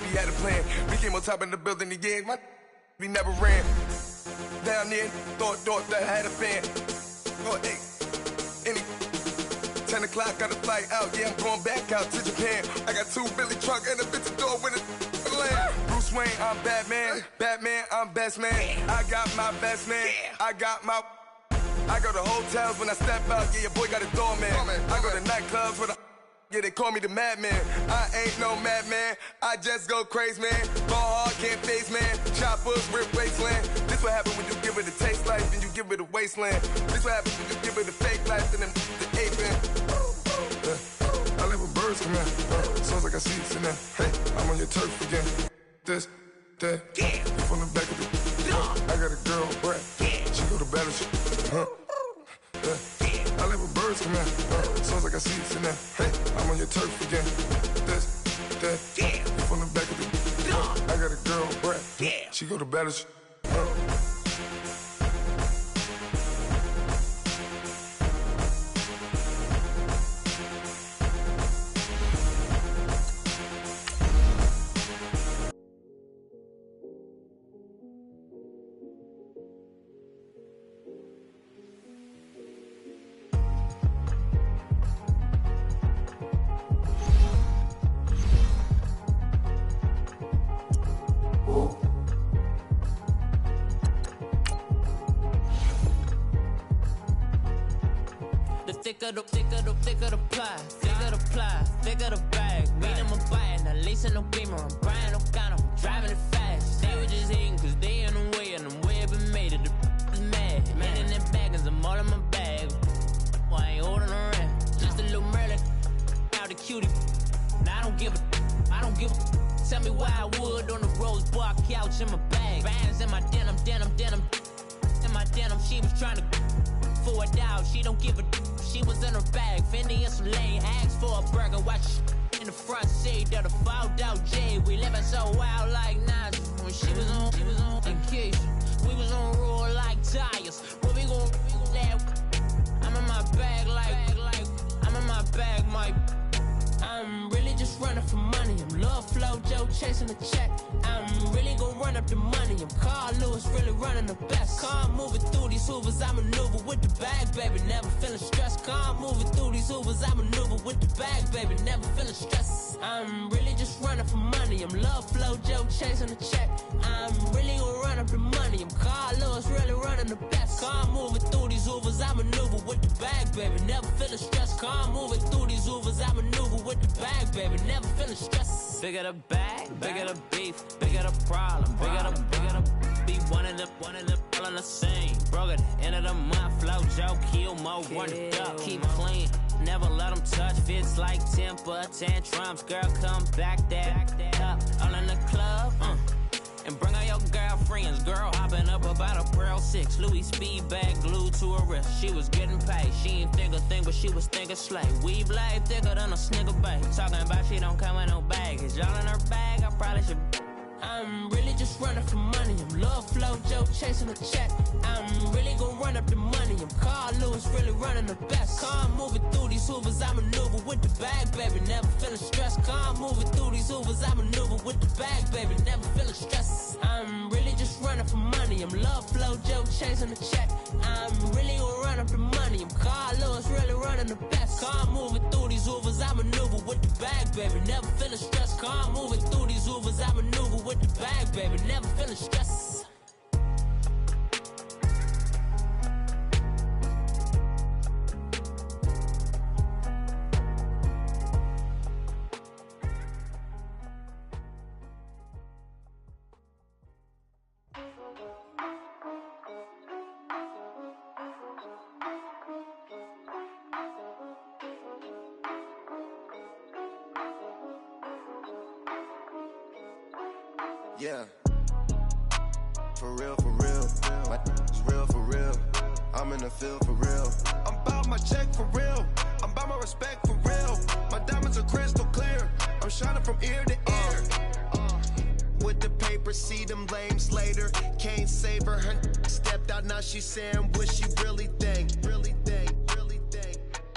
We had a plan. We came on top in the building again. We never ran. Down there, thought that I had a fan. Oh, hey, 10 o'clock, got a flight out. Yeah, I'm going back out to Japan. I got 2 Billy truck and a bitch door with a land. Bruce Wayne, I'm Batman. Batman, I'm best man. I got my best man. I go to hotels when I step out. Yeah, your boy got a doorman. I go to nightclubs with a. Yeah, they call me the madman. I ain't no madman. I just go crazy, man. Ball hard, can't face, man. Choppers, rip wasteland. This what happen when you give it a taste life and you give it a wasteland. This what happens when you give it a fake life and then the ape in. I live with birds come in. Sounds like I see it in there. Hey, I'm on your turf again. This, that, you from the back of the. I got a girl, Brett. She go to battle. I live with birds come in. Sounds like I see it in there. Hey, I'm on your turf again. This, that, you from the back of the. I got a girl, Brett. She go to battle. Thicker the ply, thicker the bag. Meet them a buying, now lacing no beamer. I'm Brian O'Connor, I'm driving it fast. They were just hating cause they in the way, and the way I've been made it, the is mad. Man in them baggins, I'm all in my bag. Why I ain't holding around? Just a little Merlin, out the cutie. Now I don't give a. Tell me why I would on the rose bar couch in my bag. Bands in my denim. In my denim, she was trying to for it out. She don't give a. She was in her bag, Fendi and some lane. Asked for a burger, watch in the front seat of the fouled out J. We living so wild like Nas. When she was on vacation, we was on roll like tires. What we gon' I'm in my bag like I'm in my bag, my. I'm really just running for money. I'm Love Flow Joe chasing the check. I'm really gon' run up the money. I'm Carl Lewis, really running the best. Car moving through these Hoovers, I maneuver with the bag, baby. Never feeling stressed. Car moving through these Hoovers, I maneuver with the bag, baby. Never feeling stressed. I'm really just running for money. I'm Love Flow Joe chasing the check. I'm really gon' run up the money. I'm Carl Lewis, really running the best. Car moving through these Hoovers, I maneuver with the bag, baby. Never feeling stressed. Car moving through these Hoovers, I maneuver with the bag, baby. Never feeling stressed. Bigger the bag, bigger the beef, bigger the problem, bigger the be one of the all in the same. Broke at the end of the month, Flow Joe, kill more, run it up, keep clean. Never let them touch, fits like temper tantrums. Girl, come back that up, all in the club, and bring all your girlfriends. Girl hopping up about a Pearl 6 Louis speed bag glued to her wrist. She was getting paid, she ain't think a thing, but she was thinking slay. Weave blade thicker than a snicker bag. Talking about she don't come with no baggage. Y'all in her bag, I probably should. I'm really just running for money. I'm Love Flow Joe chasing a check. I'm really gon' run up the money. I'm Carl Lewis, really running the best. Car moving through these Hoovers, I maneuver with the bag, baby. Never feeling stressed. Car moving through these Hoovers, I maneuver with the bag, baby. Never feeling stressed. I'm really just running for money. I'm Love Flow Joe chasing a check. I'm really gon' run up the money. I'm Carl Lewis, really running the best. Car moving through these Hoovers, I maneuver with the bag, baby. Never feeling stressed. Car moving through these Hoovers, I maneuver with the bag, baby. Never feeling stressed. Yeah, for real, like, it's real for real. I'm in the field for real. I'm about my check for real. I'm about my respect for real. My diamonds are crystal clear. I'm shining from ear to ear. With the paper, see them lames later. Can't save her. Her stepped out, now she saying what she really think.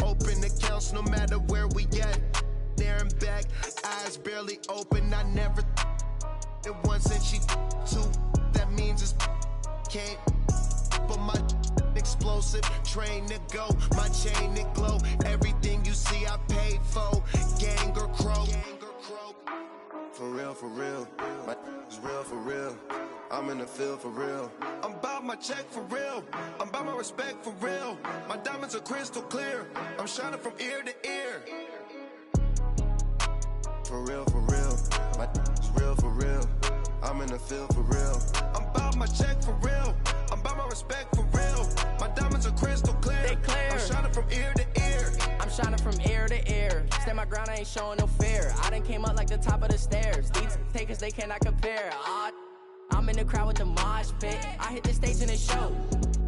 Open accounts no matter where we at. there and back. Eyes barely open, I never it once and she two. That means it's can't. But my explosive, train to go, my chain to glow. Everything you see I paid for, gang or crow. For real, my is real for real. I'm in the field for real. I'm about my check for real. I'm about my respect for real. My diamonds are crystal clear. I'm shining from ear to ear. For real, my is real for real. I'm in the field for real. I'm about my check for real. I'm about my respect for real. My diamonds are crystal clear. They clear. I'm shining from ear to ear. I'm shining from ear to ear. Stand my ground, I ain't showing no fear. I done came up like the top of the stairs. These takers, they cannot compare. I'm in the crowd with the mosh pit. I hit the stage in the show.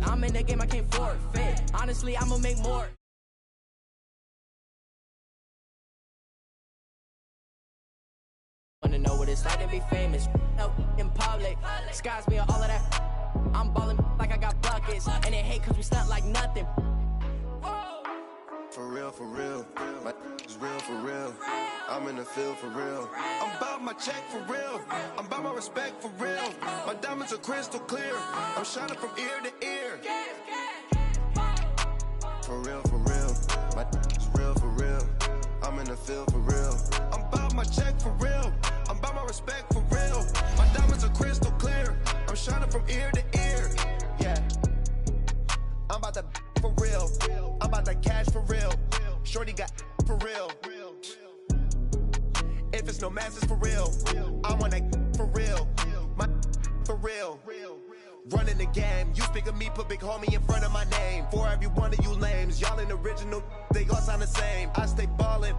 I'm in the game, I can't forfeit. Honestly, I'ma make more. Wanna know what it's like to be famous? No, in public. Skies me all of that. I'm ballin' like I got buckets. And they hate cause we stunt like nothing. For real, my is real for real. I'm in the field for real. I'm about my check for real. I'm about my respect for real. My diamonds are crystal clear. I'm shining from ear to ear. For real, my is real for real. I'm in the field for real. I'm about my check for real. I'm about my respect for real. My diamonds are crystal clear. I'm shining from ear to ear. Yeah. I'm about to for real. I'm about to cash for real. Shorty got for real. If it's no mass, it's for real. I want that for real. My for real. Running the game. You speak of me, put big homie in front of my name. For every one of you lames, y'all ain't original. They all sound the same. I stay ballin'.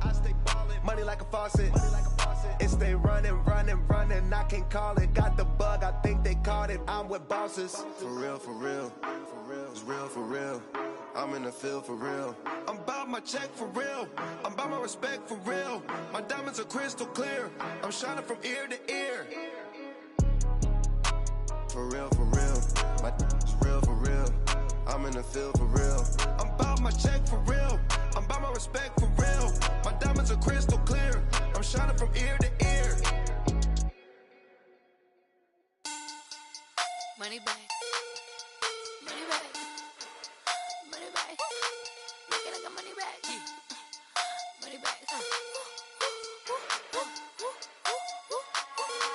Money like a faucet. It stay running. I can't call it. Got the bug, I think they caught it. I'm with bosses. For real. It's real for real. I'm in the field for real. I'm about my check for real. I'm about my respect for real. My diamonds are crystal clear. I'm shining from ear to ear. For real. My is real for real. I'm in the field for real. I'm about my check for real. I'm about my respect for real. My diamonds are crystal clear. I'm shining from ear to ear. Money back. Money back. Money back. Make it like a money back. Money back.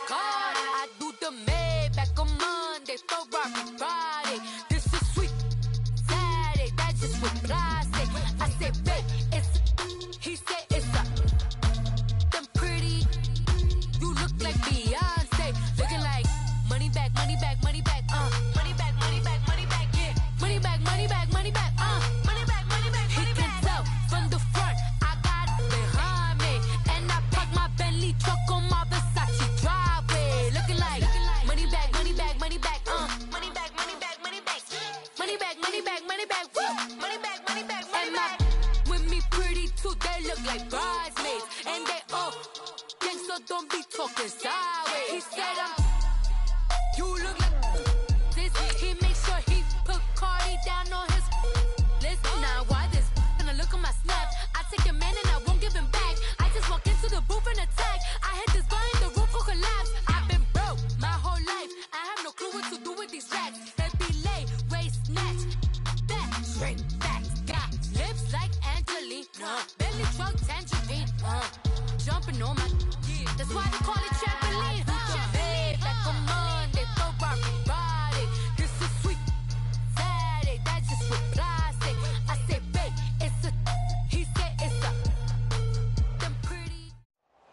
God, I do the Maybach on Monday, Ferrari Friday. This is sweet Saturday, that's just what I say. I say, babe, it's he said it's a them pretty. You look like Beyonce, looking like money back, money back, money back, money back, money back, money back, yeah, money back, money back, money back, money back, money back. He can tell from the front, I got it behind me, and I park my Bentley truck on my Versace driveway, looking like money back, money back, money back, money back, money back, money back, money back, money back, money back, woo, money back, money back, money back. With me pretty too, they look like bridesmaids, and they all gang, so don't be talking sideways. He said you look like this. He makes sure he put Cardi down on his list. Now why this? Gonna look at my snap. I take your man and I won't give him back. I just walk into the booth and attack. I hit this guy in the roof will collapse. I've been broke my whole life. I have no clue what to do with these racks. They be late, waist snatch, back straight back. Got lips like Angelina, belly truck tangerine. Jumping on my, that's why they call it trampoline. Back on Monday, Ferrari Friday. This is sweet Saturday, that's just what I say. I say, babe, it's a, he said it's a, them pretty.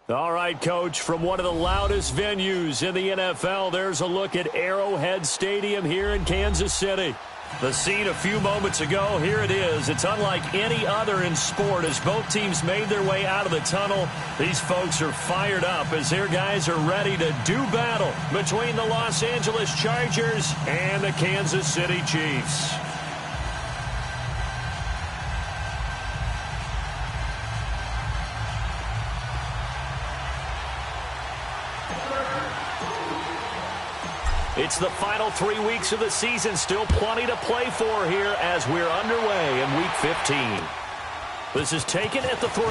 All right, Coach, from one of the loudest venues in the NFL, there's a look at Arrowhead Stadium here in Kansas City. The scene a few moments ago, here it is. It's unlike any other in sport as both teams made their way out of the tunnel. These folks are fired up as their guys are ready to do battle between the Los Angeles Chargers and the Kansas City Chiefs. It's the final 3 weeks of the season. Still plenty to play for here as we're underway in Week 15. This is taken at the 3.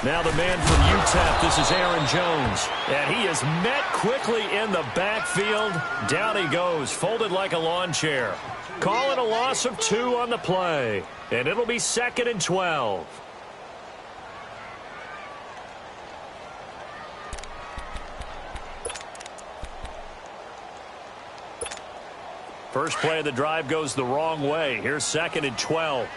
Now the man from UTEP, this is Aaron Jones. And he is met quickly in the backfield. Down he goes, folded like a lawn chair. Call it a loss of 2 on the play. And it'll be 2nd and 12. First play of the drive goes the wrong way. Here's 2nd and 12.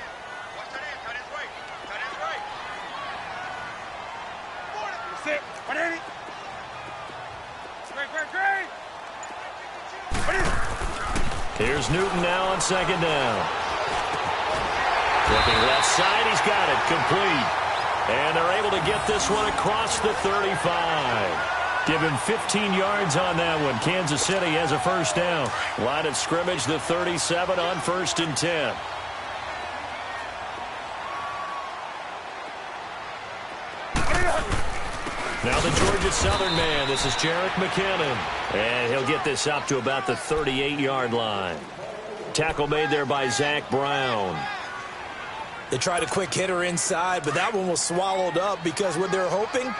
Here's Newton now on 2nd down. Looking left side, he's got it, complete. And they're able to get this one across the 35. Give him 15 yards on that one. Kansas City has a first down. Line of scrimmage, the 37 on 1st and 10. Now the Georgia Southern man, this is Jerick McKinnon. And he'll get this up to about the 38-yard line. Tackle made there by Zach Brown. They tried a quick hitter inside, but that one was swallowed up because what they're hoping,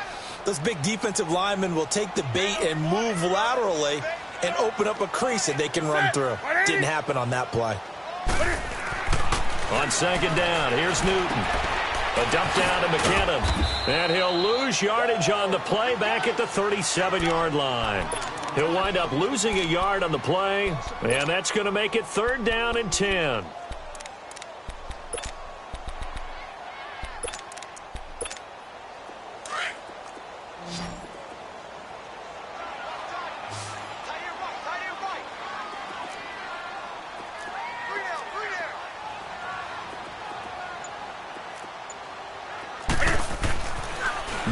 those big defensive linemen will take the bait and move laterally and open up a crease that they can run through. Didn't happen on that play. On 2nd down, here's Newton. A dump down to McKinnon. And he'll lose yardage on the play back at the 37-yard line. He'll wind up losing a yard on the play, and that's going to make it 3rd down and 10.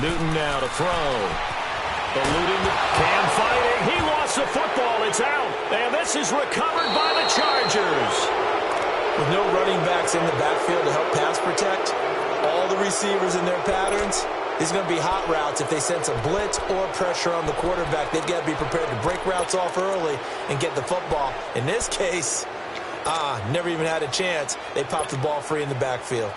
Newton now to throw. Eluding the Cam fighting. He lost the football. It's out. And this is recovered by the Chargers. With no running backs in the backfield to help pass protect, all the receivers in their patterns, these are going to be hot routes. If they sense a blitz or pressure on the quarterback, they've got to be prepared to break routes off early and get the football. In this case, never even had a chance. They popped the ball free in the backfield.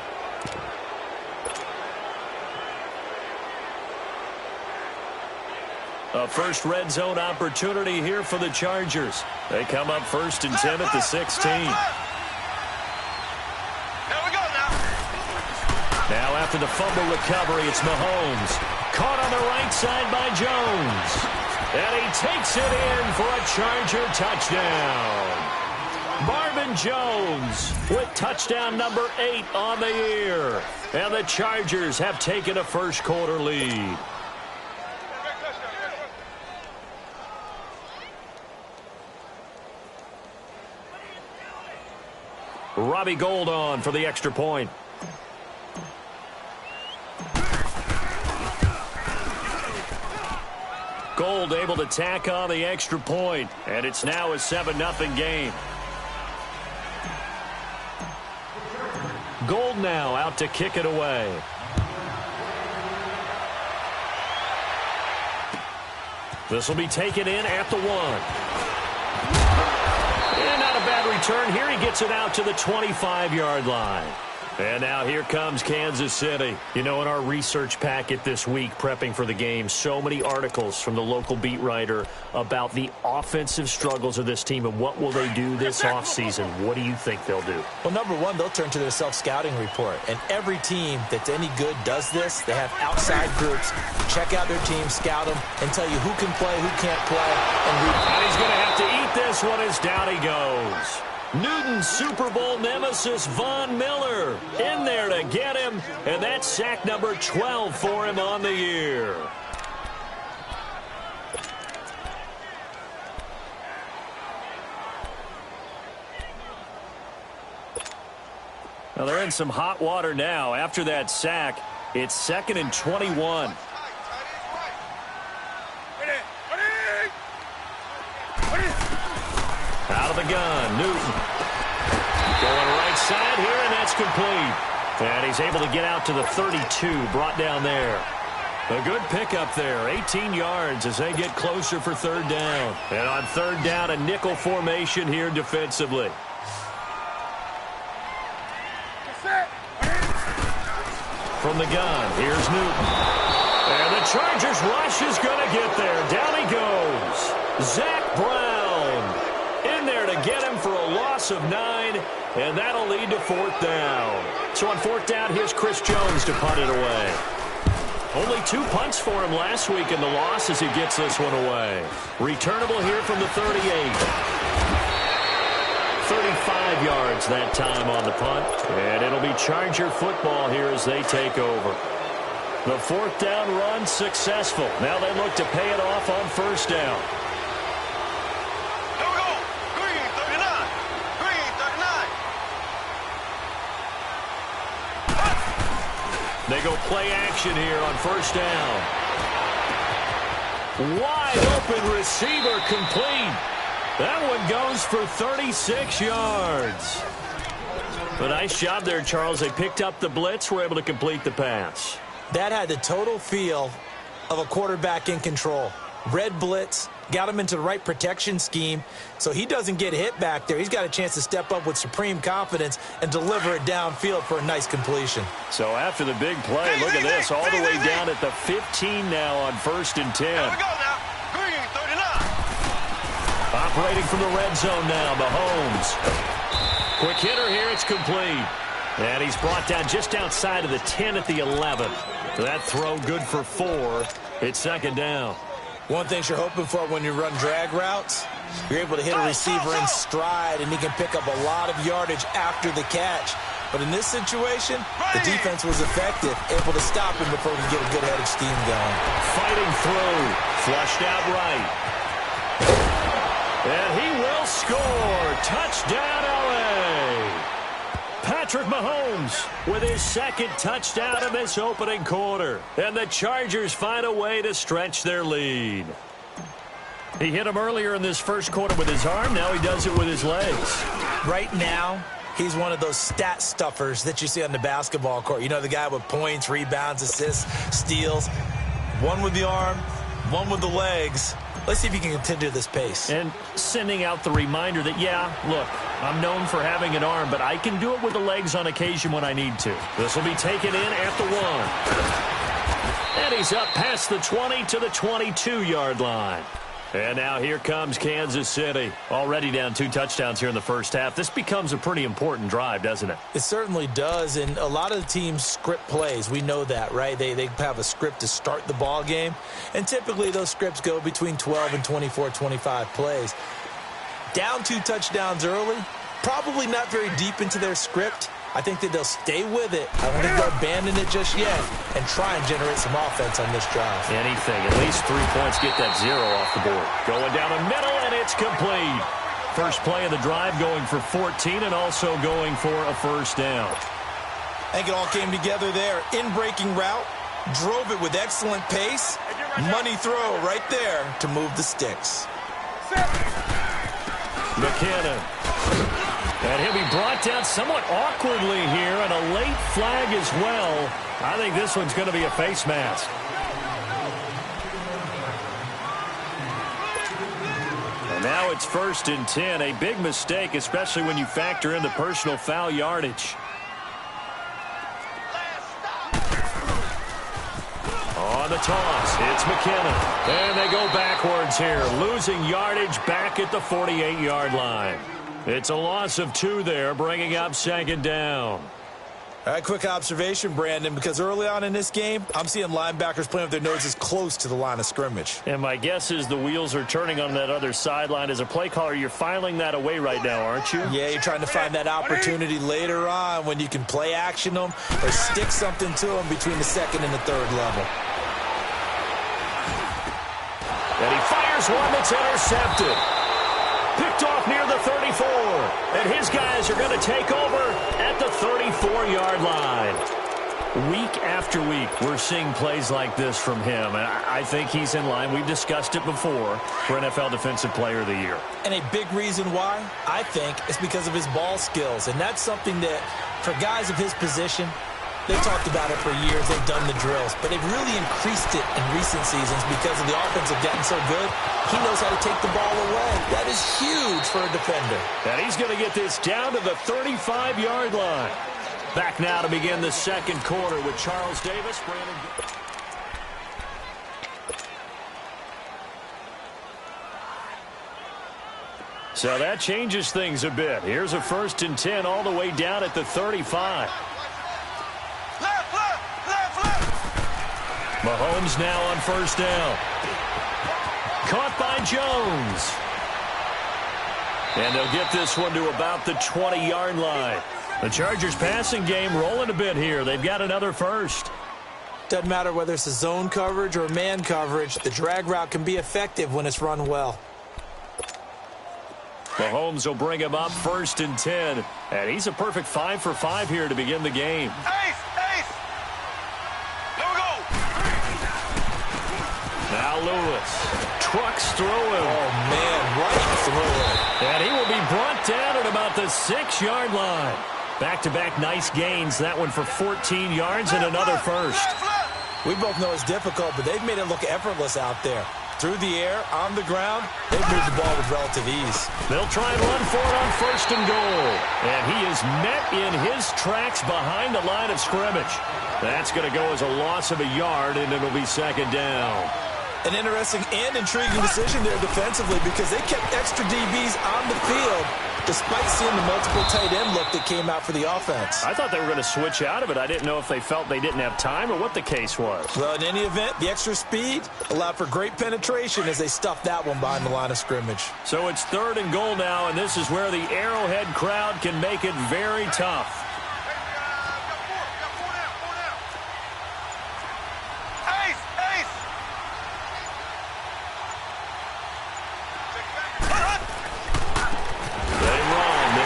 A first red zone opportunity here for the Chargers. They come up 1st and 10 at the 16. Now after the fumble recovery, it's Mahomes. Caught on the right side by Jones. And he takes it in for a Charger touchdown. Marvin Jones with touchdown number 8 on the year. And the Chargers have taken a first quarter lead. Robbie Gould on for the extra point. Gould able to tack on the extra point, and it's now a 7-0 game. Gould now out to kick it away. This will be taken in at the 1. And not a bad return. Here he gets it out to the 25-yard line. And now here comes Kansas City. You know, in our research packet this week, prepping for the game, so many articles from the local beat writer about the offensive struggles of this team and what will they do this offseason. What do you think they'll do? Well, number one, they'll turn to their self-scouting report. And every team that's any good does this. They have outside groups. Check out their team, scout them, and tell you who can play, who can't play. And he's going to have to eat this one as down he goes. Newton's Super Bowl nemesis, Von Miller, in there to get him, and that's sack number 12 for him on the year. Well, they're in some hot water now. After that sack, it's 2nd and 21. Out of the gun, Newton. Going right side here, and that's complete. And he's able to get out to the 32, brought down there. A good pickup there, 18 yards as they get closer for 3rd down. And on 3rd down, a nickel formation here defensively. from the gun. Here's Newton. And the Chargers rush is going to get there. Down he goes. Zach Brown in there to get him for a loss of 9, and that'll lead to 4th down. So on 4th down, here's Chris Jones to punt it away. Only 2 punts for him last week in the loss as he gets this one away. Returnable here from the 38. 35 yards that time on the punt. And it'll be Charger football here as they take over. The 4th down run successful. Now they look to pay it off on 1st down. Here we go. Green 39. Green 39. They go play action here on 1st down. Wide open receiver complete. That one goes for 36 yards. A nice job there, Charles. They picked up the blitz, were able to complete the pass. That had the total feel of a quarterback in control. Red blitz, got him into the right protection scheme, so he doesn't get hit back there. He's got a chance to step up with supreme confidence and deliver it downfield for a nice completion. So after the big play, look at this, all the way down at the 15 now on 1st and 10. Here we go now. Green 39. Operating from the red zone now, Mahomes. Quick hitter here, it's complete. And he's brought down just outside of the 10 at the 11. That throw good for 4. It's 2nd down. One thing you're hoping for when you run drag routes, you're able to hit a receiver in stride, and he can pick up a lot of yardage after the catch. But in this situation, the defense was effective, able to stop him before he could get a good head of steam going. Fighting through, flushed out right. And he will score. Touchdown, LA. Patrick Mahomes with his 2nd touchdown in this opening quarter. And the Chargers find a way to stretch their lead. He hit him earlier in this 1st quarter with his arm. Now he does it with his legs. Right now, he's one of those stat stuffers that you see on the basketball court. You know, the guy with points, rebounds, assists, steals. One with the arm, one with the legs. Let's see if he can continue this pace. And sending out the reminder that, yeah, look, I'm known for having an arm, but I can do it with the legs on occasion when I need to. This will be taken in at the 1. And he's up past the 20 to the 22-yard line. And now here comes Kansas City. Already down 2 touchdowns here in the 1st half. This becomes a pretty important drive, doesn't it? It certainly does, and a lot of the teams script plays. We know that, right? They have a script to start the ball game, and typically those scripts go between 12 and 24, 25 plays. Down 2 touchdowns early, probably not very deep into their script. I think that they'll stay with it. I don't think they'll abandon it just yet and try and generate some offense on this drive. Anything. At least 3 points. Get that 0 off the board. Going down the middle, and it's complete. First play of the drive going for 14 and also going for a 1st down. I think it all came together there. In-breaking route. Drove it with excellent pace. Money throw right there to move the sticks. McKinnon. And he'll be brought down somewhat awkwardly here, and a late flag as well. I think this one's going to be a face mask. And now it's 1st and 10. A big mistake, especially when you factor in the personal foul yardage. On the toss, it's McKinnon. And they go backwards here, losing yardage back at the 48-yard line. It's a loss of 2 there, bringing up 2nd down. All right, quick observation, Brandon, because early on in this game, I'm seeing linebackers playing with their noses close to the line of scrimmage. And my guess is the wheels are turning on that other sideline. As a play caller, you're filing that away right now, aren't you? Yeah, you're trying to find that opportunity later on when you can play action them or stick something to them between the 2nd and the 3rd level. And he fires one that's intercepted. Picked off near the 34. And his guys are going to take over at the 34-yard line. Week after week, we're seeing plays like this from him. And I think he's in line. We've discussed it before for NFL Defensive Player of the Year. And a big reason why, I think, is because of his ball skills. And that's something that, for guys of his position, they've talked about it for years. They've done the drills. But they've really increased it in recent seasons because of the offense have gotten so good. He knows how to take the ball away. That is huge for a defender. And he's going to get this down to the 35-yard line. Back now to begin the second quarter with Charles Davis. So that changes things a bit. Here's a 1st and 10 all the way down at the 35. Mahomes now on 1st down. Caught by Jones. And they'll get this one to about the 20-yard line. The Chargers passing game rolling a bit here. They've got another 1st. Doesn't matter whether it's a zone coverage or man coverage. The drag route can be effective when it's run well. Mahomes will bring him up 1st and 10. And he's a perfect 5 for 5 here to begin the game. Ace! Here we go! Now Lewis trucks through him. Oh, man, right through him. And he will be brought down at about the 6-yard line. Back-to-back nice gains. That one for 14 yards and another 1st. We both know it's difficult, but they've made it look effortless out there. Through the air, on the ground, they've moved the ball with relative ease. They'll try and run for it on 1st and goal. And he is met in his tracks behind the line of scrimmage. That's going to go as a loss of a yard, and it'll be 2nd down. An interesting and intriguing decision there defensively because they kept extra DBs on the field despite seeing the multiple tight end look that came out for the offense. I thought they were going to switch out of it. I didn't know if they felt they didn't have time or what the case was. Well, in any event, the extra speed allowed for great penetration as they stuffed that one behind the line of scrimmage. So it's 3rd and goal now, and this is where the Arrowhead crowd can make it very tough.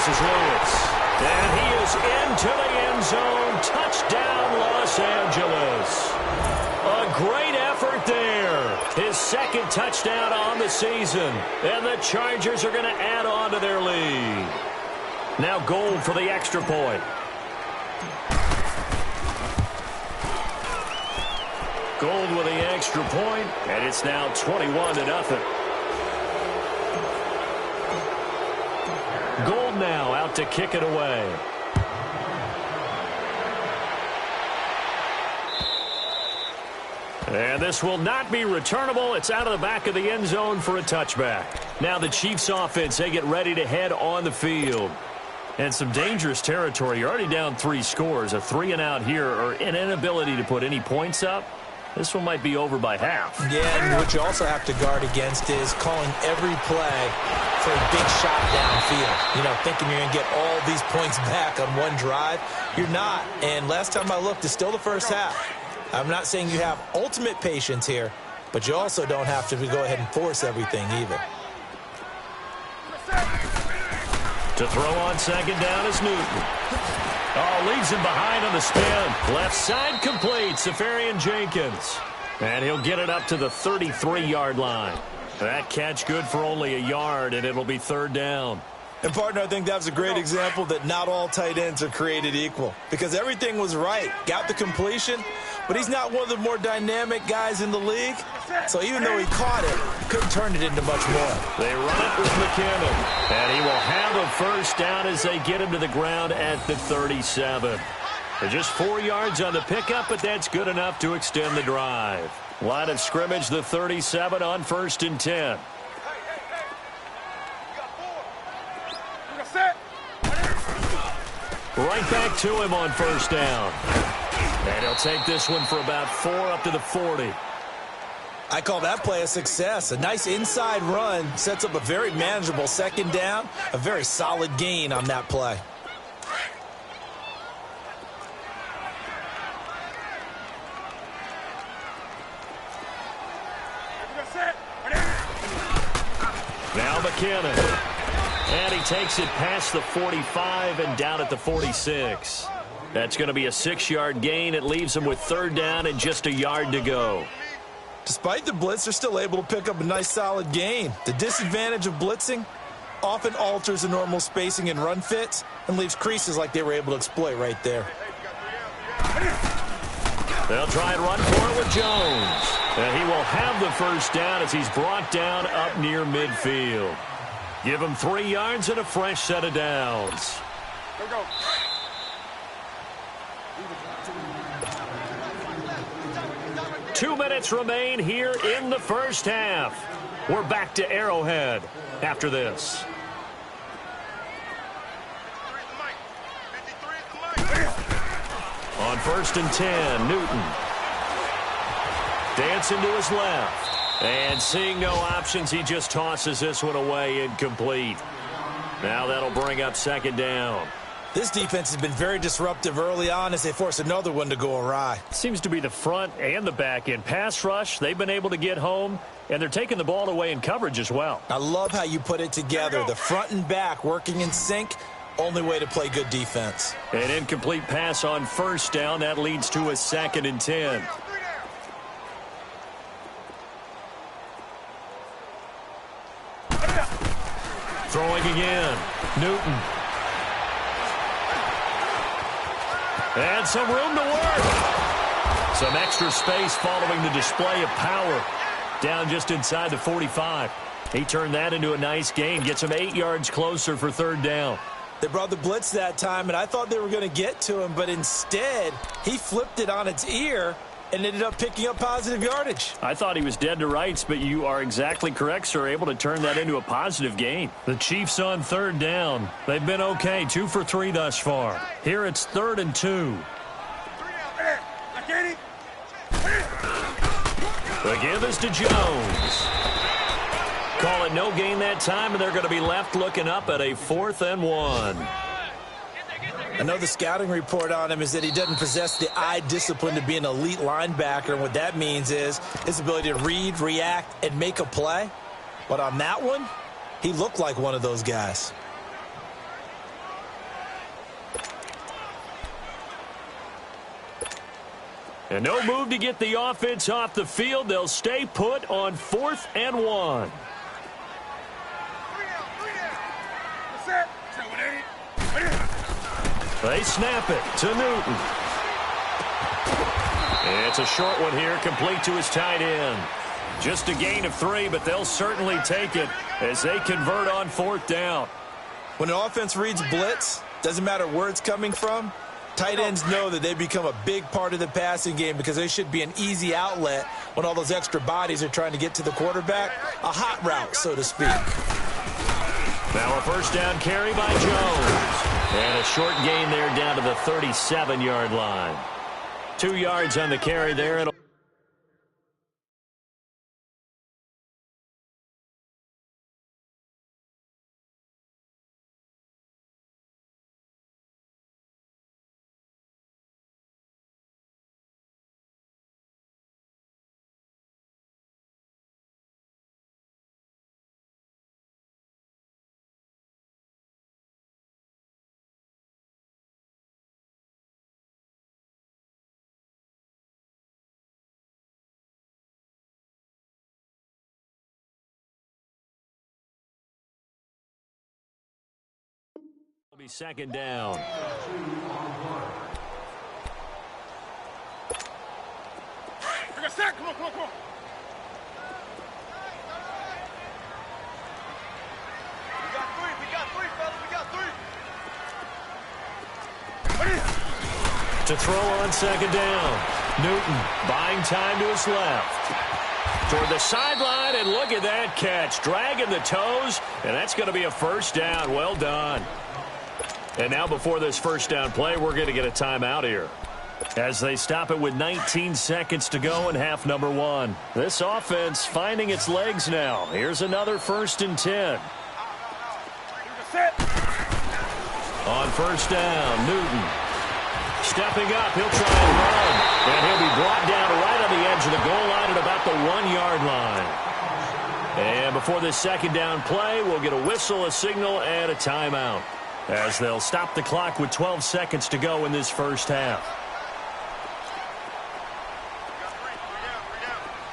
Lewis. And he is into the end zone. Touchdown, Los Angeles. A great effort there. His 2nd touchdown on the season. And the Chargers are going to add on to their lead. Now Gold for the extra point. Gold with the extra point, and it's now 21-0. Gold now out to kick it away. And this will not be returnable. It's out of the back of the end zone for a touchback. Now the Chiefs offense, they get ready to head on the field. And some dangerous territory. You're already down 3 scores. A 3-and-out here or an inability to put any points up. This one might be over by half. Yeah, and what you also have to guard against is calling every play for a big shot downfield. You know, thinking you're going to get all these points back on one drive. You're not. And last time I looked, it's still the first half. I'm not saying you have ultimate patience here, but you also don't have to go ahead and force everything either. To throw on 2nd down is Newton. Oh, leaves him behind on the spin. Left side complete, Safarian Jenkins. And he'll get it up to the 33-yard line. That catch good for only a yard, and it'll be 3rd down. And, partner, I think that's a great example that not all tight ends are created equal. Because everything was right. Got the completion, but he's not one of the more dynamic guys in the league. So even though he caught it, couldn't turn it into much more. They run it with McKinnon. And he will have a 1st down as they get him to the ground at the 37. They're just 4 yards on the pickup, but that's good enough to extend the drive. Line of scrimmage, the 37 on 1st and 10. Right back to him on 1st down. And he'll take this one for about 4 up to the 40. I call that play a success. A nice inside run sets up a very manageable 2nd down. A very solid gain on that play. Now McKinnon. And he takes it past the 45 and down at the 46. That's going to be a 6-yard gain. It leaves him with 3rd down and just a yard to go. Despite the blitz, they're still able to pick up a nice solid gain. The disadvantage of blitzing often alters the normal spacing and run fits and leaves creases like they were able to exploit right there. They'll try and run for it with Jones. And he will have the 1st down as he's brought down up near midfield. Give him 3 yards and a fresh set of downs. 2 minutes remain here in the first half. We're back to Arrowhead after this. On 1st and 10, Newton. Dancing to his left. And seeing no options, he just tosses this one away incomplete. Now that'll bring up 2nd down. This defense has been very disruptive early on as they force another one to go awry. Seems to be the front and the back end. Pass rush, they've been able to get home, and they're taking the ball away in coverage as well. I love how you put it together. The front and back working in sync, only way to play good defense. An incomplete pass on 1st down. That leads to a 2nd and 10. Throwing again. Newton. And some room to work. Some extra space following the display of power. Down just inside the 45. He turned that into a nice gain. Gets him 8 yards closer for 3rd down. They brought the blitz that time, and I thought they were going to get to him, but instead, he flipped it on its ear and ended up picking up positive yardage. I thought he was dead to rights, but you are exactly correct, sir. Able to turn that into a positive gain. The Chiefs on 3rd down. They've been okay. 2 for 3 thus far. Here it's 3rd and 2. The give is to Jones. Call it no gain that time, and they're going to be left looking up at a 4th and 1. I know the scouting report on him is that he doesn't possess the eye discipline to be an elite linebacker, and what that means is his ability to read, react, and make a play. But on that one, he looked like one of those guys. And no move to get the offense off the field. They'll stay put on 4th and 1. They snap it to Newton. It's a short one here, complete to his tight end. Just a gain of 3, but they'll certainly take it as they convert on 4th down. When an offense reads blitz, doesn't matter where it's coming from, tight ends know that they become a big part of the passing game because they should be an easy outlet when all those extra bodies are trying to get to the quarterback. A hot route, so to speak. Now a 1st down carry by Jones. And a short gain there down to the 37-yard line. 2 yards on the carry there. It'll be 2nd down. Come on. We got three, fellas. We got three. To throw on 2nd down. Newton buying time to his left. Toward the sideline, and look at that catch. Dragging the toes, and that's going to be a 1st down. Well done. And now before this 1st down play, we're going to get a timeout here, as they stop it with 19 seconds to go in half number 1. This offense finding its legs now. Here's another 1st and 10. On 1st down, Newton. Stepping up, he'll try and run. And he'll be brought down right on the edge of the goal line at about the 1-yard line. And before this 2nd down play, we'll get a whistle, a signal, and a timeout, as they'll stop the clock with 12 seconds to go in this 1st half.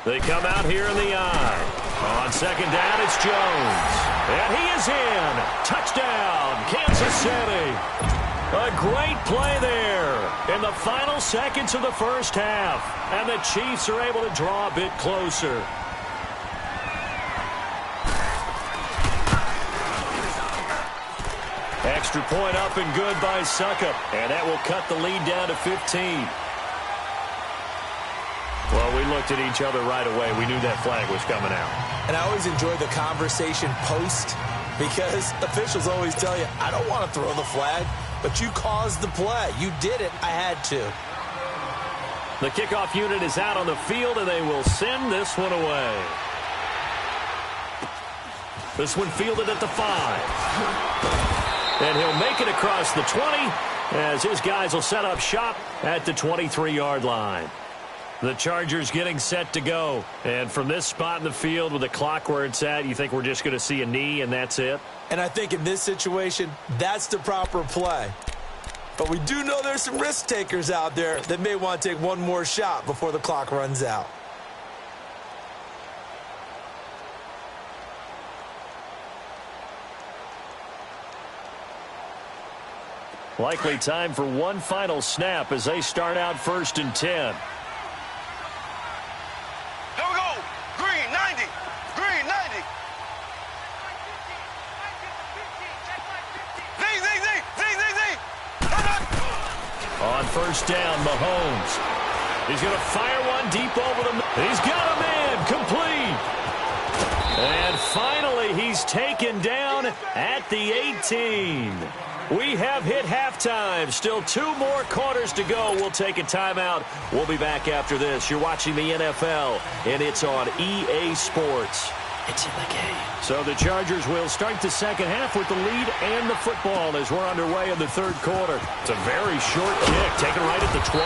They come out here in the eye. On 2nd down, it's Jones. And he is in. Touchdown, Kansas City. A great play there in the final seconds of the 1st half. And the Chiefs are able to draw a bit closer. Extra point up and good by Suckup. And that will cut the lead down to 15. Well, we looked at each other right away. We knew that flag was coming out. And I always enjoy the conversation post because officials always tell you, I don't want to throw the flag, but you caused the play. You did it. I had to. The kickoff unit is out on the field, and they will send this one away. This one fielded at the 5. And he'll make it across the 20 as his guys will set up shop at the 23-yard line. The Chargers getting set to go. And from this spot in the field with the clock where it's at, you think we're just going to see a knee and that's it? And I think in this situation, that's the proper play. But we do know there's some risk takers out there that may want to take one more shot before the clock runs out. Likely time for one final snap as they start out 1st and 10. Here we go. Green, 90. Green, 90. Zing, zing, zing. Zing, zing, zing. On 1st down, Mahomes. He's going to fire one deep over the middle. He's got a man complete. And finally, he's taken down at the 18. We have hit halftime. Still 2 more quarters to go. We'll take a timeout. We'll be back after this. You're watching the NFL, and it's on EA Sports. It's in the game. So the Chargers will start the second half with the lead and the football as we're underway in the 3rd quarter. It's a very short kick, taken right at the 20.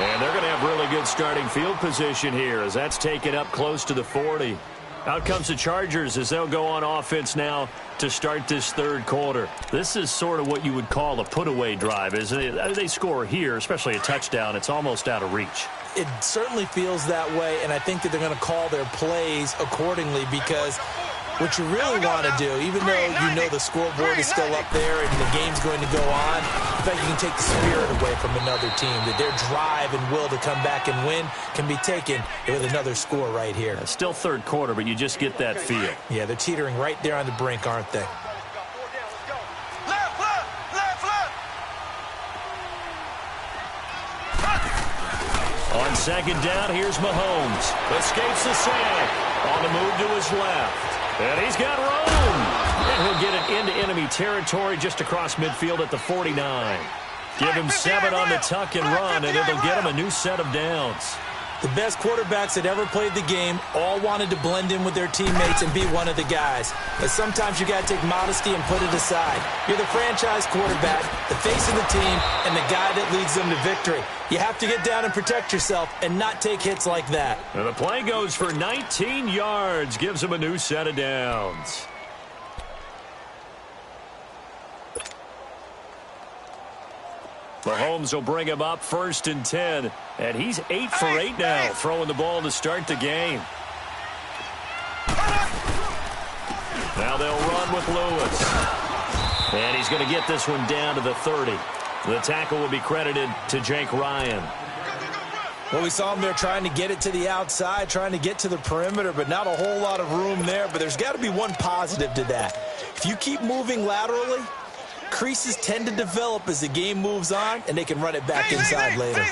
And they're going to have really good starting field position here as that's taken up close to the 40. Out comes the Chargers as they'll go on offense now to start this 3rd quarter. This is sort of what you would call a put-away drive, isn't it? They score here, especially a touchdown. It's almost out of reach. It certainly feels that way, and I think that they're going to call their plays accordingly because what you really want to do, even though you know the scoreboard is still up there and the game's going to go on, I think you can take the spirit away from another team, that their drive and will to come back and win can be taken with another score right here. Still 3rd quarter, but you just get that feel. Yeah, they're teetering right there on the brink, aren't they? On 2nd down, here's Mahomes. Escapes the sack. On the move to his left. And he's got room. And he'll get it into enemy territory just across midfield at the 49. Give him 7 on the tuck and run, and it'll get him a new set of downs. The best quarterbacks that ever played the game all wanted to blend in with their teammates and be one of the guys. But sometimes you got to take modesty and put it aside. You're the franchise quarterback, the face of the team, and the guy that leads them to victory. You have to get down and protect yourself and not take hits like that. And the play goes for 19 yards, gives him a new set of downs. Mahomes will bring him up 1st and 10. And he's 8 for 8 now, throwing the ball to start the game. Now they'll run with Lewis. And he's going to get this one down to the 30. The tackle will be credited to Jake Ryan. Well, we saw him there trying to get it to the outside, trying to get to the perimeter, but not a whole lot of room there. But there's got to be one positive to that. If you keep moving laterally, creases tend to develop as the game moves on, and they can run it back inside later.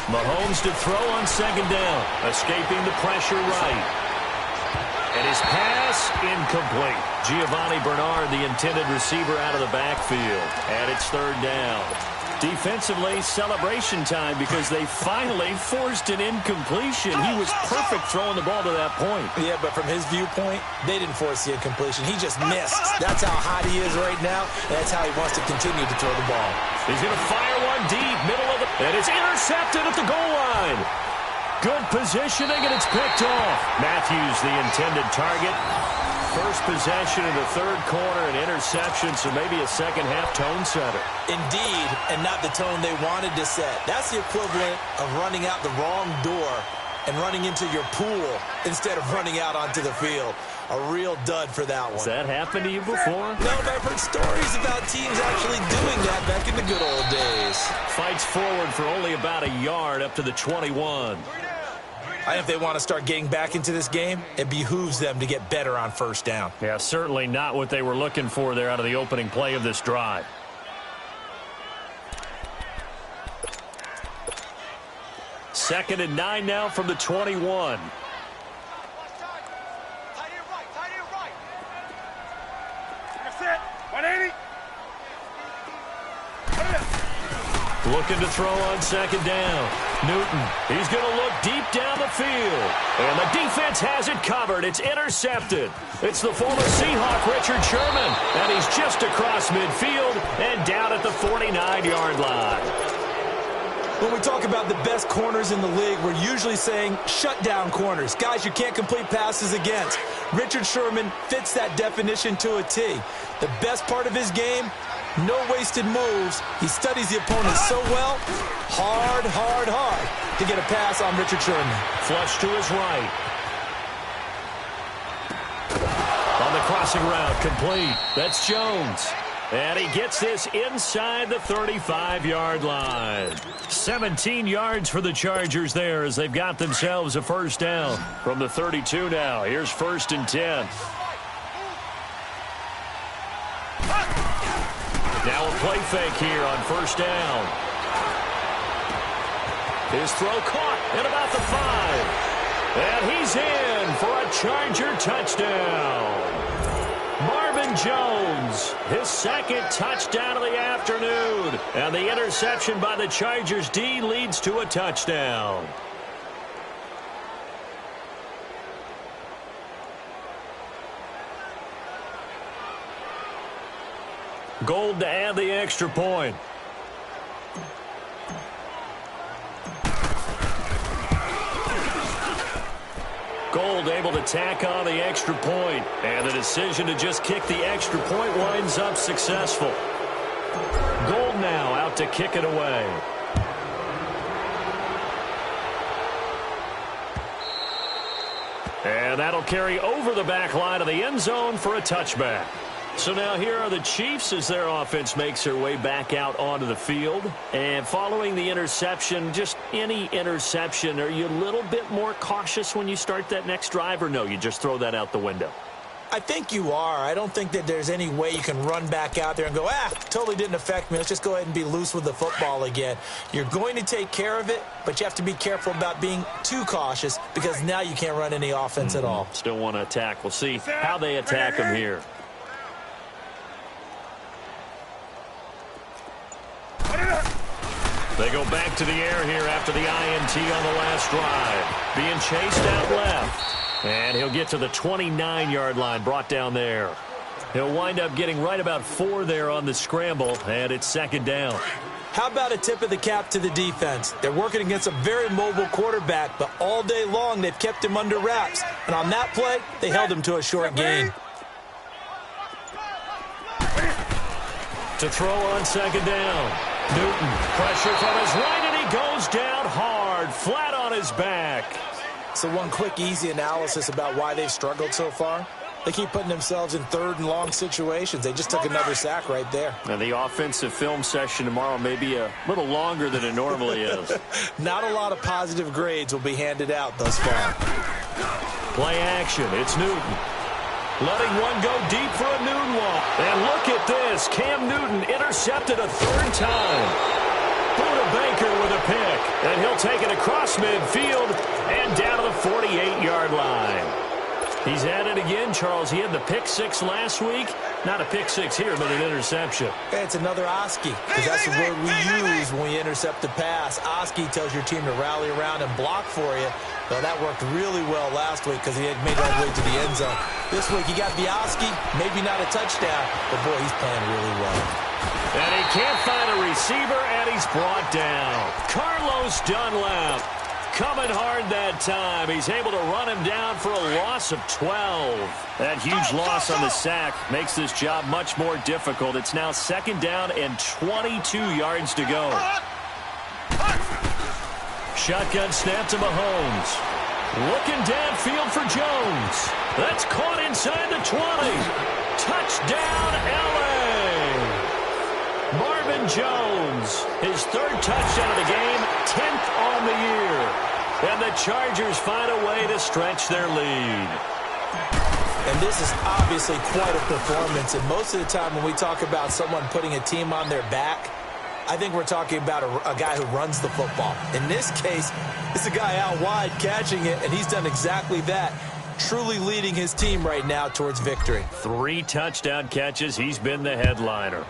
Mahomes to throw on 2nd down, escaping the pressure right. And his pass incomplete. Giovanni Bernard, the intended receiver, out of the backfield. And it's 3rd down. Defensively, celebration time because they finally forced an incompletion. He was perfect throwing the ball to that point. Yeah, but from his viewpoint, they didn't force the incompletion. He just missed. That's how hot he is right now. That's how he wants to continue to throw the ball. He's going to fire one deep, middle of the... And it's intercepted at the goal line. Good positioning, and it's picked off. Matthews, the intended target. First possession in the 3rd quarter, an interception, so maybe a second-half tone setter. Indeed, and not the tone they wanted to set. That's the equivalent of running out the wrong door and running into your pool instead of running out onto the field. A real dud for that one. Has that happened to you before? No, but I've heard stories about teams actually doing that back in the good old days. Fights forward for only about a yard up to the 21. I think if they want to start getting back into this game, it behooves them to get better on first down. Yeah, certainly not what they were looking for there out of the opening play of this drive. Second and 9 now from the 21. Looking to throw on second down. Newton, he's going to look deep down the field. And the defense has it covered. It's intercepted. It's the former Seahawk, Richard Sherman. And he's just across midfield and down at the 49-yard line. When we talk about the best corners in the league, we're usually saying shutdown corners, guys you can't complete passes against. Richard Sherman fits that definition to a T. The best part of his game, no wasted moves. He studies the opponent so well, hard to get a pass on Richard Sherman. Flush to his right. On the crossing route, complete. That's Jones. And he gets this inside the 35-yard line. 17 yards for the Chargers there as they've got themselves a first down from the 32 now. Here's 1st and 10. Now a play fake here on first down. His throw caught at about the 5. And he's in for a Charger touchdown. Marvin Jones, his second touchdown of the afternoon. And the interception by the Chargers D leads to a touchdown. Gold to add the extra point. Gold able to tack on the extra point, and the decision to just kick the extra point winds up successful. Gold now out to kick it away. And that'll carry over the back line of the end zone for a touchback. So now here are the Chiefs as their offense makes their way back out onto the field. And following the interception, just any interception, are you a little bit more cautious when you start that next drive, or no, you just throw that out the window? I think you are. I don't think that there's any way you can run back out there and go, totally didn't affect me. Let's just go ahead and be loose with the football again. You're going to take care of it, but you have to be careful about being too cautious because now you can't run any offense at all. Still want to attack. We'll see how they attack them here. They go back to the air here after the INT on the last drive. Being chased out left. And he'll get to the 29-yard line, brought down there. He'll wind up getting right about 4 there on the scramble, and it's second down. How about a tip of the cap to the defense? They're working against a very mobile quarterback, but all day long they've kept him under wraps. And on that play, they held him to a short gain. To throw on second down. Newton, pressure from his right, and he goes down hard, flat on his back. So one quick, easy analysis about why they've struggled so far. They keep putting themselves in third and long situations. They just took another sack right there. Now the offensive film session tomorrow may be a little longer than it normally is. Not a lot of positive grades will be handed out thus far. Play action. It's Newton. Letting one go deep for a Newton walk. And look at this. Cam Newton intercepted a 3rd time. Buda Baker with a pick. And he'll take it across midfield and down to the 48-yard line. He's at it again, Charles. He had the pick 6 last week. Not a pick 6 here, but an interception. It's another Oski, because that's the word we use when we intercept the pass. Oski tells your team to rally around and block for you. Well, that worked really well last week because he had made it all the way to the end zone. This week he got the Oski, maybe not a touchdown, but boy, he's playing really well. And he can't find a receiver, and he's brought down. Carlos Dunlap coming hard that time. He's able to run him down for a loss of 12. That huge loss on the sack makes this job much more difficult. It's now second down and 22 yards to go. Shotgun snap to Mahomes. Looking downfield for Jones. That's caught inside the 20. Touchdown, L.A. Marvin Jones, his 3rd touchdown of the game, 10th on the year. And the Chargers find a way to stretch their lead. And this is obviously quite a performance. And most of the time when we talk about someone putting a team on their back, I think we're talking about a guy who runs the football. In this case, it's a guy out wide catching it, and he's done exactly that, truly leading his team right now towards victory. 3 touchdown catches. He's been the headliner.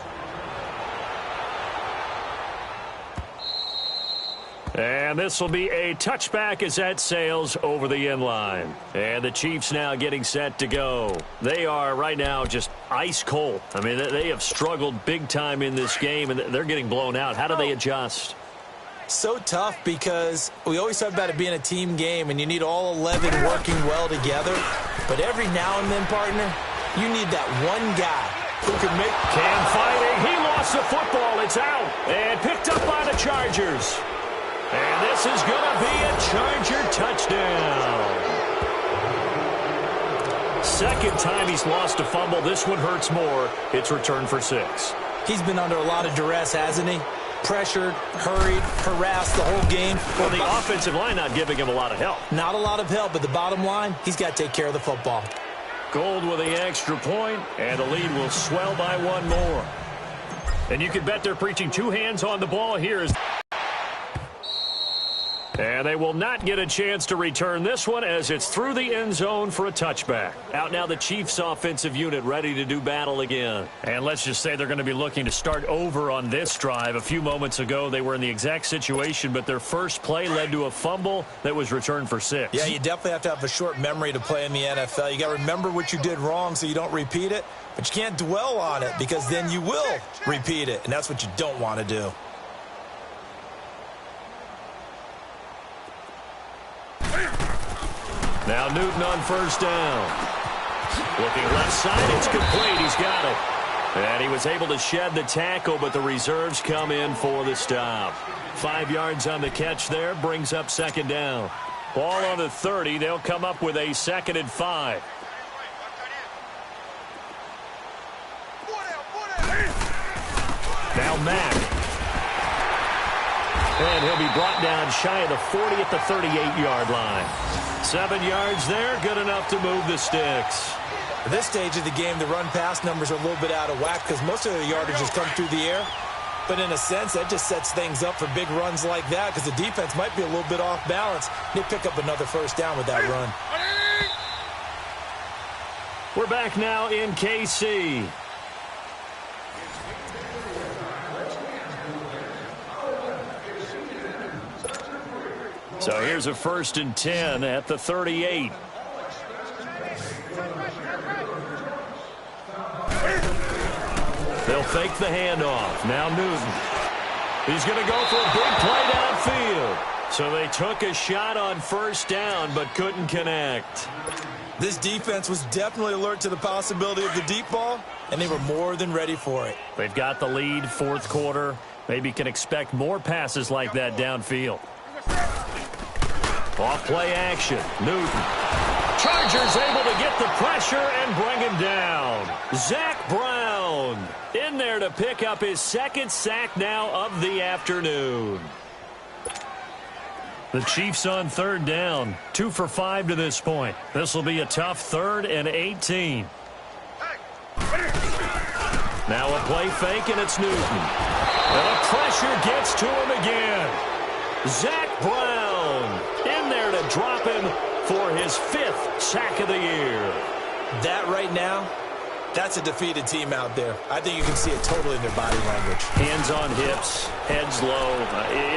And this will be a touchback as that sails over the end line. And the Chiefs now getting set to go. They are right now just ice cold. I mean, they have struggled big time in this game, and they're getting blown out. How do they adjust? So tough because we always talk about it being a team game, and you need all 11 working well together. But every now and then, partner, you need that one guy who can make... Cam fighting. He lost the football. It's out. And picked up by the Chargers. And this is going to be a Charger touchdown. Second time he's lost a fumble. This one hurts more. It's returned for 6. He's been under a lot of duress, hasn't he? Pressured, hurried, harassed the whole game. Well, the offensive line not giving him a lot of help. Not a lot of help, but the bottom line, he's got to take care of the football. Gold with the extra point, and the lead will swell by 1 more. And you can bet they're preaching 2 hands on the ball here. And they will not get a chance to return this one as it's through the end zone for a touchback. Out now the Chiefs offensive unit ready to do battle again. And let's just say they're going to be looking to start over on this drive. A few moments ago they were in the exact situation, but their first play led to a fumble that was returned for 6. Yeah, you definitely have to have a short memory to play in the NFL. You got to remember what you did wrong so you don't repeat it, but you can't dwell on it because then you will repeat it, and that's what you don't want to do. Now Newton on first down. Looking left side, it's complete. He's got it. And he was able to shed the tackle, but the reserves come in for the stop. 5 yards on the catch there, brings up second down. Ball on the 30. They'll come up with a 2nd and 5. Now Mack. And he'll be brought down shy of the 40 at the 38-yard line. 7 yards there, good enough to move the sticks. At this stage of the game, the run-pass numbers are a little bit out of whack because most of the yardage has come through the air. But in a sense, that just sets things up for big runs like that because the defense might be a little bit off balance. They pick up another first down with that run. We're back now in KC. So here's a 1st and 10 at the 38. They'll fake the handoff. Now Newton. He's going to go for a big play downfield. So they took a shot on first down but couldn't connect. This defense was definitely alert to the possibility of the deep ball, and they were more than ready for it. They've got the lead, 4th quarter. Maybe can expect more passes like that downfield. Off play action. Newton. Chargers able to get the pressure and bring him down. Zach Brown in there to pick up his 2nd sack now of the afternoon. The Chiefs on 3rd down. 2 for 5 to this point. This will be a tough 3rd and 18. Now a play fake, and it's Newton. And the pressure gets to him again. Zach Brown in there to drop him for his 5th sack of the year. That right now, that's a defeated team out there. I think you can see it totally in their body language. Hands on hips, heads low.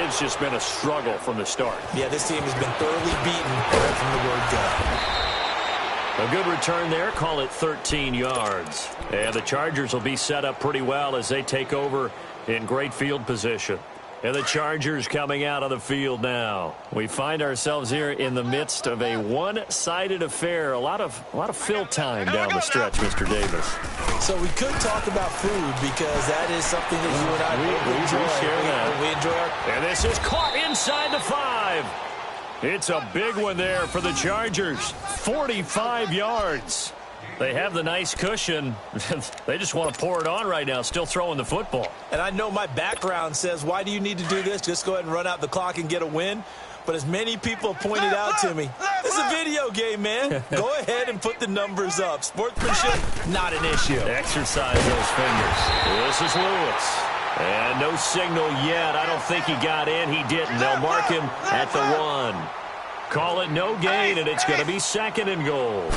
It's just been a struggle from the start. Yeah, this team has been thoroughly beaten right from the word go. A good return there. Call it 13 yards. And the Chargers will be set up pretty well as they take over in great field position. And the Chargers coming out on the field now. We find ourselves here in the midst of a one-sided affair. A lot of fill time down the stretch, Mr. Davis. So we could talk about food because that is something that you and I enjoy. We share that. We enjoy our... And this is caught inside the 5. It's a big one there for the Chargers. 45 yards. They have the nice cushion. They just want to pour it on right now, still throwing the football. And I know my background says, why do you need to do this? Just go ahead and run out the clock and get a win. But as many people have pointed out to me, this is a video game, man. Go ahead and put the numbers up. Sportsmanship, not an issue. Exercise those fingers. This is Lewis. And no signal yet. I don't think he got in. He didn't. They'll mark him at the 1. Call it no gain, and it's going to be 2nd and goal.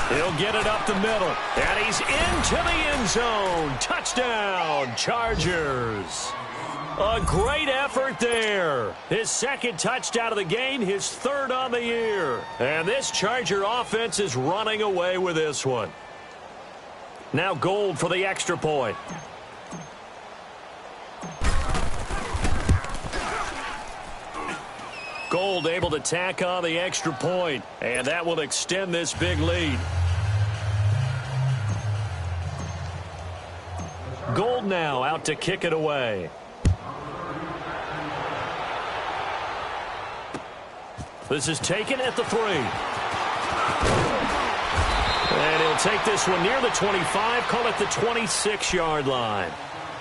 He'll get it up the middle, and he's into the end zone. Touchdown, Chargers. A great effort there. His 2nd touchdown of the game, his 3rd on the year. And this Charger offense is running away with this one. Now Gold for the extra point. Gold able to tack on the extra point, and that will extend this big lead. Gold now out to kick it away. This is taken at the 3. And he'll take this one near the 25, call it the 26-yard line.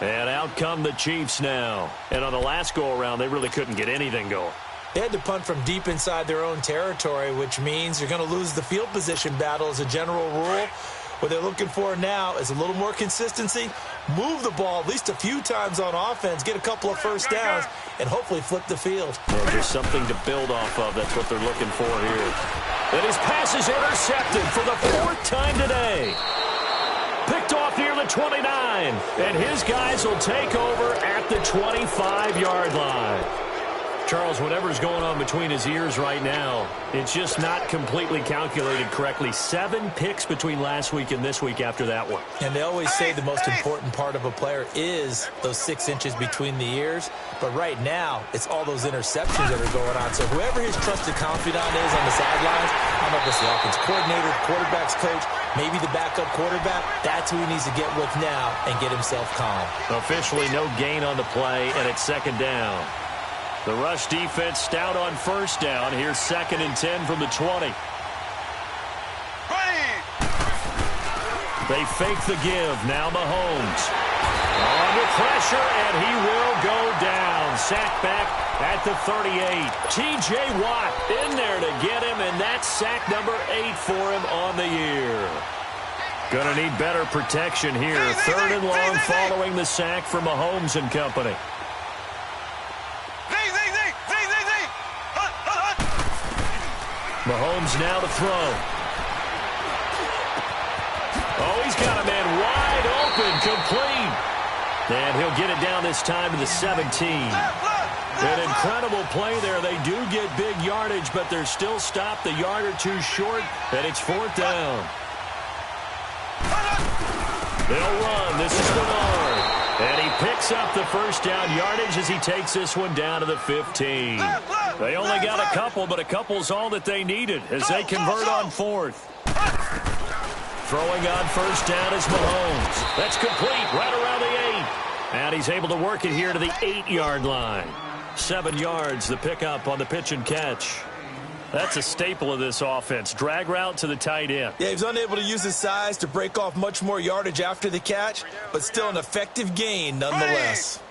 And out come the Chiefs now. And on the last go-around, they really couldn't get anything going. They had to punt from deep inside their own territory, which means you're going to lose the field position battle as a general rule. What they're looking for now is a little more consistency, move the ball at least a few times on offense, get a couple of first downs, and hopefully flip the field. And there's something to build off of. That's what they're looking for here. And his pass is intercepted for the 4th time today. Picked off near the 29, and his guys will take over at the 25-yard line. Charles, whatever's going on between his ears right now, it's just not completely calculated correctly. 7 picks between last week and this week after that one. And they always say the most important part of a player is those 6 inches between the ears. But right now, it's all those interceptions that are going on. So whoever his trusted confidant is on the sidelines, I don't know if it's the offense coordinator, quarterback's coach, maybe the backup quarterback, that's who he needs to get with now and get himself calm. Officially no gain on the play, and it's 2nd down. The rush defense stout on 1st down. Here's 2nd and 10 from the 20. They fake the give. Now Mahomes. Under pressure, and he will go down. Sack back at the 38. T.J. Watt in there to get him, and that's sack number 8 for him on the year. Going to need better protection here. 3rd and long following the sack for Mahomes and company. Mahomes now to throw. Oh, he's got a man wide open, complete. And he'll get it down this time to the 17. An incredible play there. They do get big yardage, but they're still stopped a yard or 2 short, and it's 4th down. They'll run. This is Bernard. And he picks up the 1st down yardage as he takes this one down to the 15. They only got a couple, but a couple's all that they needed as they convert on 4th. Throwing on 1st down is Mahomes. That's complete right around the 8. And he's able to work it here to the 8-yard line. 7 yards, the pickup on the pitch and catch. That's a staple of this offense. Drag route to the tight end. Yeah, he was unable to use his size to break off much more yardage after the catch, but still an effective gain nonetheless.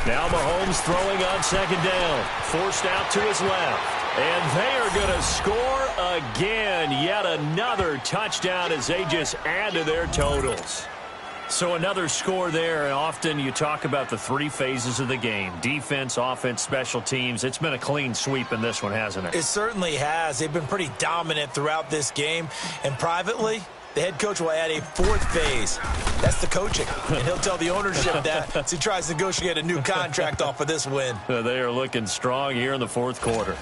Now Mahomes throwing on 2nd down. Forced out to his left. And they are going to score again. Yet another touchdown as they just add to their totals. So another score there, and often you talk about the 3 phases of the game. Defense, offense, special teams. It's been a clean sweep in this one, hasn't it? It certainly has. They've been pretty dominant throughout this game. And privately, the head coach will add a 4th phase. That's the coaching. And he'll tell the ownership that as he tries to negotiate a new contract off of this win. They are looking strong here in the 4th quarter.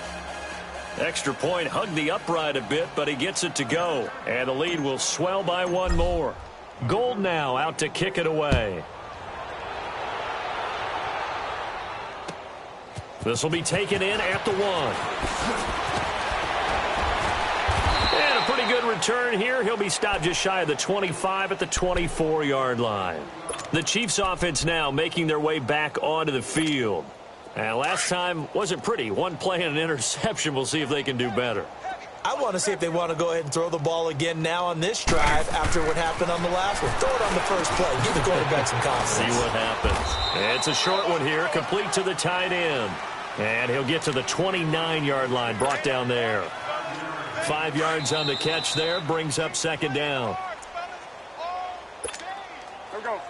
Extra point hugged the upright a bit, but he gets it to go. And the lead will swell by 1 more. Gold now out to kick it away. This will be taken in at the 1. And a pretty good return here. He'll be stopped just shy of the 25 at the 24-yard line. The Chiefs offense now making their way back onto the field. And last time wasn't pretty. 1 play and an interception. We'll see if they can do better. I want to see if they want to go ahead and throw the ball again now on this drive after what happened on the last one. Throw it on the first play. Give the quarterback some confidence. See what happens. It's a short one here, complete to the tight end. And he'll get to the 29-yard line, brought down there. 5 yards on the catch there, brings up second down. Here we go.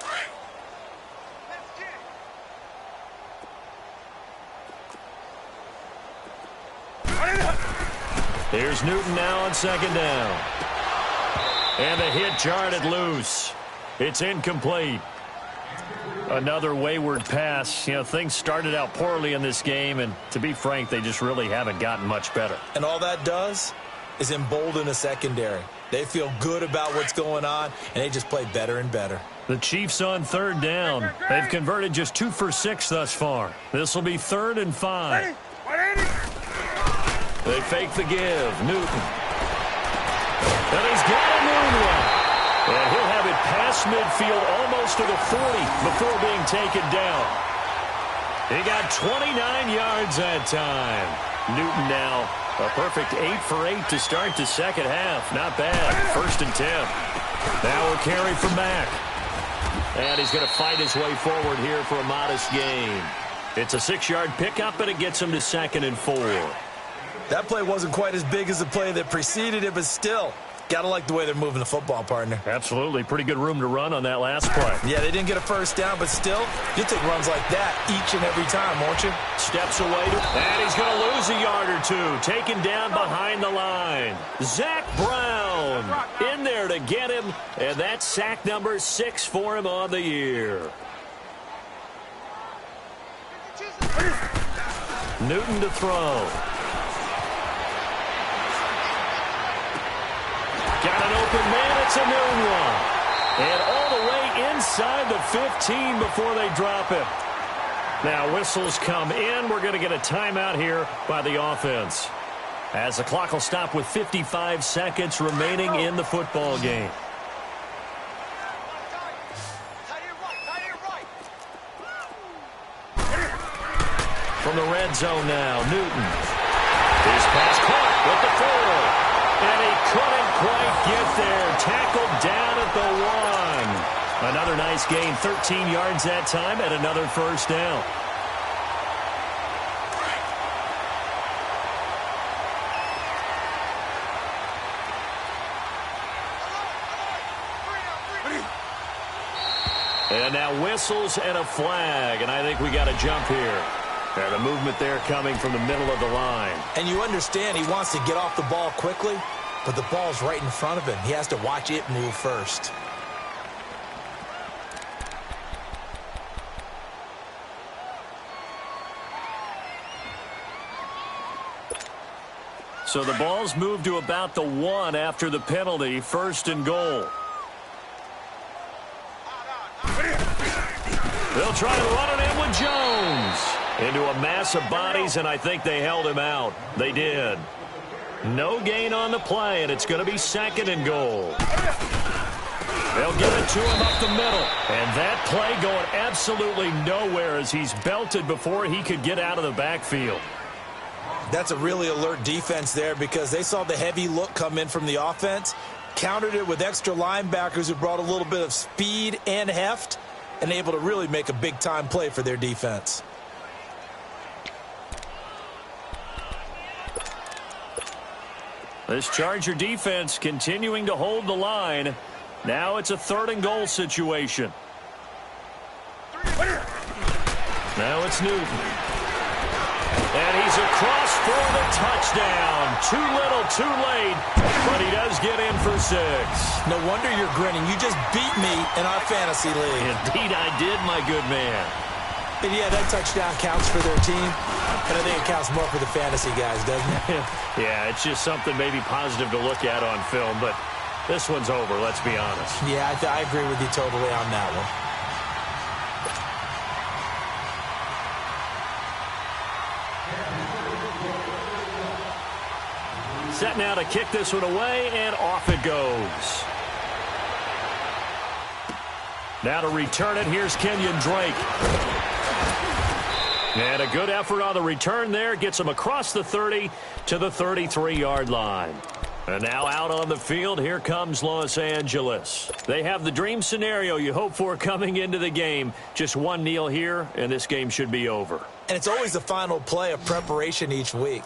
Here's Newton now on second down. And the hit jarred it loose. It's incomplete. Another wayward pass. You know, things started out poorly in this game, and to be frank, they just really haven't gotten much better. And all that does is embolden a secondary. They feel good about what's going on, and they just play better and better. The Chiefs on third down. They've converted just 2 for 6 thus far. This will be 3rd and 5. They fake the give. Newton. And he's got a new one. And he'll have it past midfield almost to the 40 before being taken down. He got 29 yards that time. Newton now a perfect 8 for 8 to start the second half. Not bad. 1st and 10. Now a carry from Mack. And he's going to fight his way forward here for a modest gain. It's a 6-yard pickup, and it gets him to 2nd and 4. That play wasn't quite as big as the play that preceded it, but still, got to like the way they're moving the football, partner. Absolutely. Pretty good room to run on that last play. Yeah, they didn't get a first down, but still, you'll take runs like that each and every time, won't you? Steps away, and he's going to lose a yard or two. Taken down behind the line. Zach Brown in there to get him, and that's sack number 6 for him on the year. Newton to throw. Got an open man. It's a new one. And all the way inside the 15 before they drop it. Now whistles come in. We're going to get a timeout here by the offense, as the clock will stop with 55 seconds remaining in the football game. From the red zone now, Newton. His pass caught with the 4. And he couldn't quite get there. Tackled down at the 1. Another nice gain, 13 yards that time, and another first down. And now whistles and a flag, and I think we got a jump here. And the movement there coming from the middle of the line. And you understand he wants to get off the ball quickly, but the ball's right in front of him. He has to watch it move first. So the ball's moved to about the 1 after the penalty. 1st and goal. They'll try to run it in with Jones. Into a mass of bodies, and I think they held him out. They did. No gain on the play, and it's going to be 2nd and goal. They'll give it to him up the middle. And that play going absolutely nowhere as he's belted before he could get out of the backfield. That's a really alert defense there because they saw the heavy look come in from the offense, countered it with extra linebackers who brought a little bit of speed and heft, and able to really make a big-time play for their defense. This Charger defense continuing to hold the line. Now it's a 3rd and goal situation. Now it's Newton. And he's across for the touchdown. Too little, too late, but he does get in for 6. No wonder you're grinning. You just beat me in our fantasy league. Indeed I did, my good man. And yeah, that touchdown counts for their team, but I think it counts more for the fantasy guys, doesn't it? Yeah, it's just something maybe positive to look at on film, but this one's over, let's be honest. Yeah, I agree with you totally on that one. Set now to kick this one away, and off it goes. Now to return it, here's Kenyon Drake. And a good effort on the return there. Gets him across the 30 to the 33-yard line. And now out on the field, here comes Los Angeles. They have the dream scenario you hope for coming into the game. Just one kneel here, and this game should be over. And it's always the final play of preparation each week.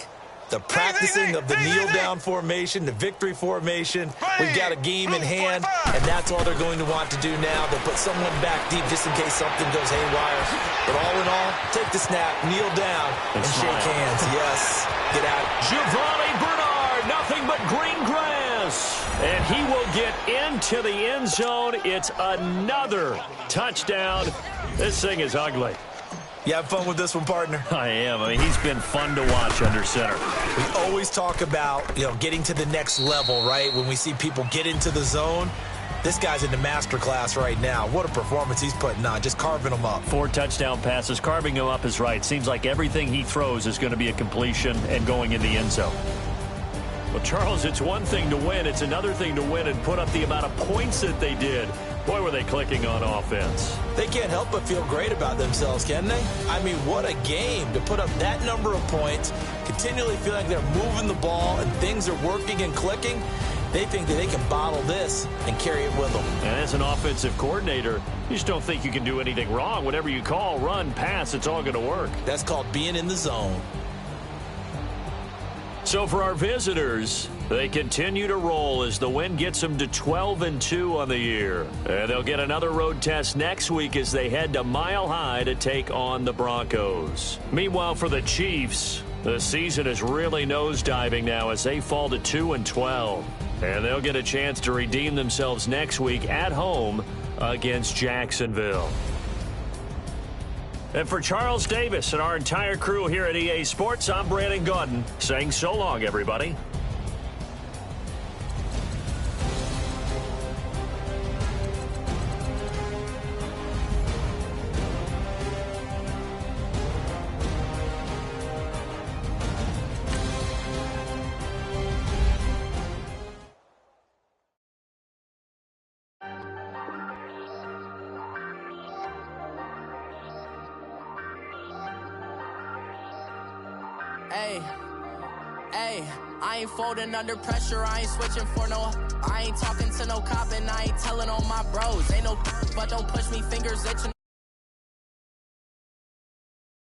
The practicing of the kneel-down formation, the victory formation. We've got a game in hand, and that's all they're going to want to do now. They'll put someone back deep just in case something goes haywire. But all in all, take the snap, kneel down, and shake hands. Yes, get out. Giovanni Bernard, nothing but green grass. And he will get into the end zone. It's another touchdown. This thing is ugly. You have fun with this one, partner? I am. I mean, he's been fun to watch under center. We always talk about, getting to the next level, right? When we see people get into the zone, this guy's in the master class right now. What a performance he's putting on, just carving them up. 4 touchdown passes. Carving him up is right. Seems like everything he throws is going to be a completion and going in the end zone. Well, Charles, it's one thing to win. It's another thing to win and put up the amount of points that they did. Boy, were they clicking on offense. They can't help but feel great about themselves, can they? I mean, what a game to put up that number of points, continually feel like they're moving the ball and things are working and clicking. They think that they can bottle this and carry it with them. And as an offensive coordinator, you just don't think you can do anything wrong. Whatever you call, run, pass, it's all going to work. That's called being in the zone. So for our visitors, they continue to roll as the win gets them to 12-2 on the year. And they'll get another road test next week as they head to Mile High to take on the Broncos. Meanwhile, for the Chiefs, the season is really nosediving now as they fall to 2-12. And they'll get a chance to redeem themselves next week at home against Jacksonville. And for Charles Davis and our entire crew here at EA Sports, I'm Brandon Gaudin saying so long, everybody. Hey, I ain't folding under pressure, I ain't switching for no. I ain't talking to no cop and I ain't telling on my bros. Ain't no, but don't push me, fingers itching.